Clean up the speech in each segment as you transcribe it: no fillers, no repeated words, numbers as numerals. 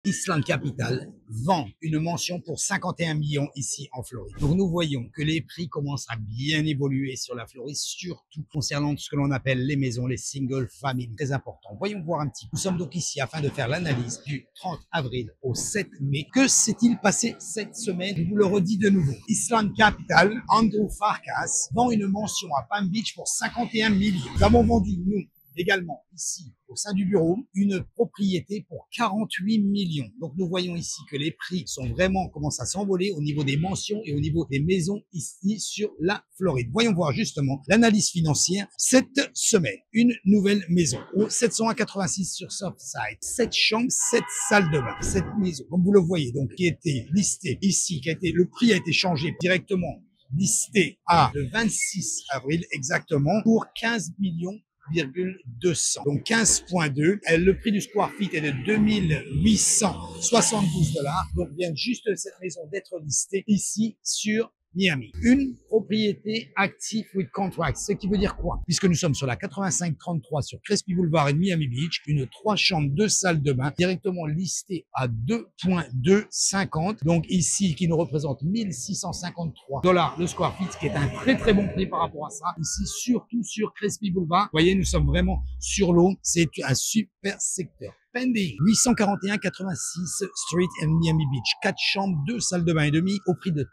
Island Capital vend une mention pour 51 millions ici en Floride. Donc nous voyons que les prix commencent à bien évoluer sur la Floride, surtout concernant ce que l'on appelle les maisons, les single family, très important. Voyons voir un petit peu. Nous sommes donc ici afin de faire l'analyse du 30 avril au 7 mai. Que s'est-il passé cette semaine? Je vous le redis de nouveau. Island Capital, Andrew Farkas, vend une mention à Palm Beach pour 51 millions. Nous avons vendu, nous, également ici au sein du bureau, une propriété pour 48 millions. Donc nous voyons ici que les prix sont vraiment commencent à s'envoler au niveau des mentions et au niveau des maisons ici sur la Floride. Voyons voir justement l'analyse financière cette semaine. Une nouvelle maison au 786 sur Surfside, 7 chambres, 7 salles de bain. Cette maison, comme vous le voyez, donc qui a été listée ici, le prix a été changé directement, listé à le 26 avril exactement pour 15 millions 200. Donc 15.2. Le prix du square feet est de 2872 dollars. Donc vient juste cette maison d'être listée ici sur Miami. Une propriété active with contract. Ce qui veut dire quoi? Puisque nous sommes sur la 8533 sur Crespi Boulevard et Miami Beach, une 3 chambres, 2 salles de bain, directement listée à 2.250. Donc ici, qui nous représente 1653 dollars le square feet, ce qui est un très très bon prix par rapport à ça. Ici, surtout sur Crespi Boulevard. Vous voyez, nous sommes vraiment sur l'eau. C'est un super secteur. Pending 841-86 Street and Miami Beach, 4 chambres, 2 salles de bain et demi au prix de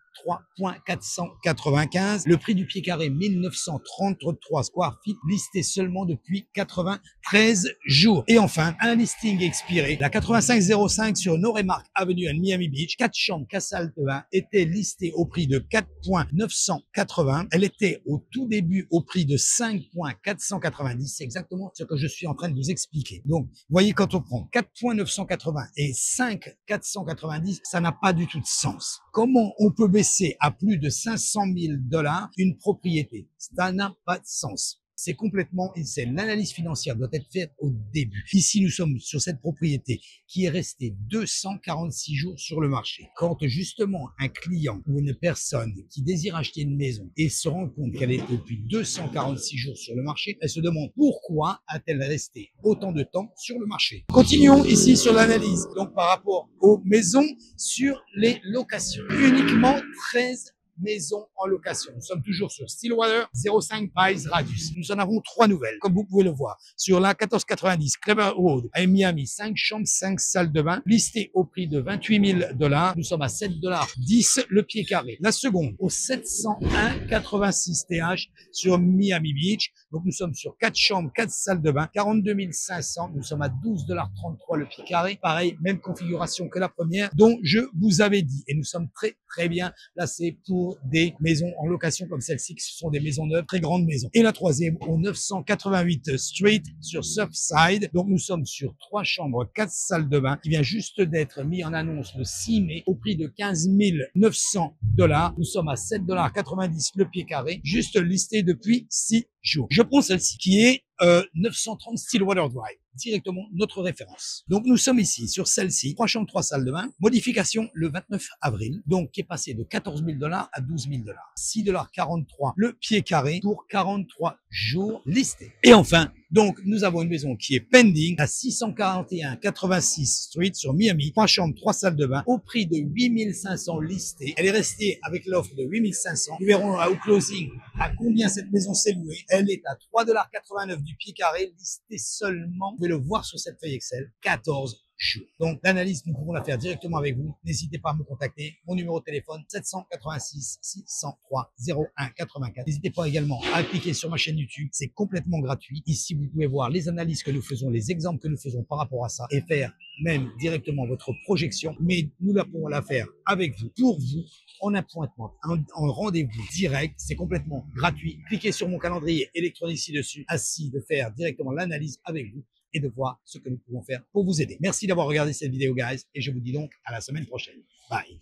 3.495. Le prix du pied carré 1933 square feet, listé seulement depuis 93 jours. Et enfin, un listing expiré, la 8505 sur Noremark Avenue à Miami Beach, 4 chambres, 4 salles de bain, était listée au prix de 4.980. Elle était au tout début au prix de 5.490. C'est exactement ce que je suis en train de vous expliquer. Donc, vous voyez, quand on prend 4.980 et 5.490, ça n'a pas du tout de sens. Comment on peut baisser à plus de 500 000 dollars une propriété? Ça n'a pas de sens. C'est complètement, c'est l'analyse financière doit être faite au début. Ici, nous sommes sur cette propriété qui est restée 246 jours sur le marché. Quand justement un client ou une personne qui désire acheter une maison et se rend compte qu'elle est depuis 246 jours sur le marché, elle se demande pourquoi a-t-elle resté autant de temps sur le marché. Continuons ici sur l'analyse. Donc par rapport aux maisons sur les locations. Uniquement 13 maisons en location. Nous sommes toujours sur Stillwater, 05 Pies Radius. Nous en avons 3 nouvelles, comme vous pouvez le voir. Sur la 1490 Clever Road à Miami, 5 chambres, 5 salles de bain, listées au prix de 28 000 dollars. Nous sommes à 7 dollars 10 le pied carré. La seconde, au 701-86 TH sur Miami Beach. Donc nous sommes sur 4 chambres, 4 salles de bain, 42 500. Nous sommes à 12 dollars 33 le pied carré. Pareil, même configuration que la première, dont je vous avais dit. Et nous sommes très, très bien placés pour des maisons en location comme celle-ci, qui sont des maisons neuves, très grandes maisons. Et la troisième, au 988 Street sur Surfside. Donc, nous sommes sur 3 chambres, 4 salles de bain, qui vient juste d'être mis en annonce le 6 mai au prix de 15 900 dollars. Nous sommes à 7 dollars 90 le pied carré, juste listé depuis 6 jours. Je prends celle-ci, qui est 930 Stillwater Drive, directement notre référence. Donc nous sommes ici sur celle-ci, 3 chambres, 3 salles de bain, modification le 29 avril, donc qui est passé de 14 000 dollars à 12 000 dollars, 6 dollars 43 le pied carré pour 43 jours listés. Et enfin, donc nous avons une maison qui est pending à 641-86 Street sur Miami, 3 chambres, 3 salles de bain, au prix de 8 500 listés. Elle est restée avec l'offre de 8 500. Nous verrons au closing à combien cette maison s'est louée. Elle est à 3,89 $ du pied carré, listée seulement, vous pouvez le voir sur cette feuille Excel, 14 jours. Donc l'analyse, nous pouvons la faire directement avec vous. N'hésitez pas à me contacter. Mon numéro de téléphone 786 603 01 84. N'hésitez pas également à cliquer sur ma chaîne YouTube. C'est complètement gratuit. Ici, vous pouvez voir les analyses que nous faisons, les exemples que nous faisons par rapport à ça et faire même directement votre projection. Mais nous la pourrons la faire avec vous, pour vous, en appointement, en rendez-vous direct. C'est complètement gratuit. Cliquez sur mon calendrier électronique ci-dessus, ainsi de faire directement l'analyse avec vous et de voir ce que nous pouvons faire pour vous aider. Merci d'avoir regardé cette vidéo, guys, et je vous dis donc à la semaine prochaine. Bye.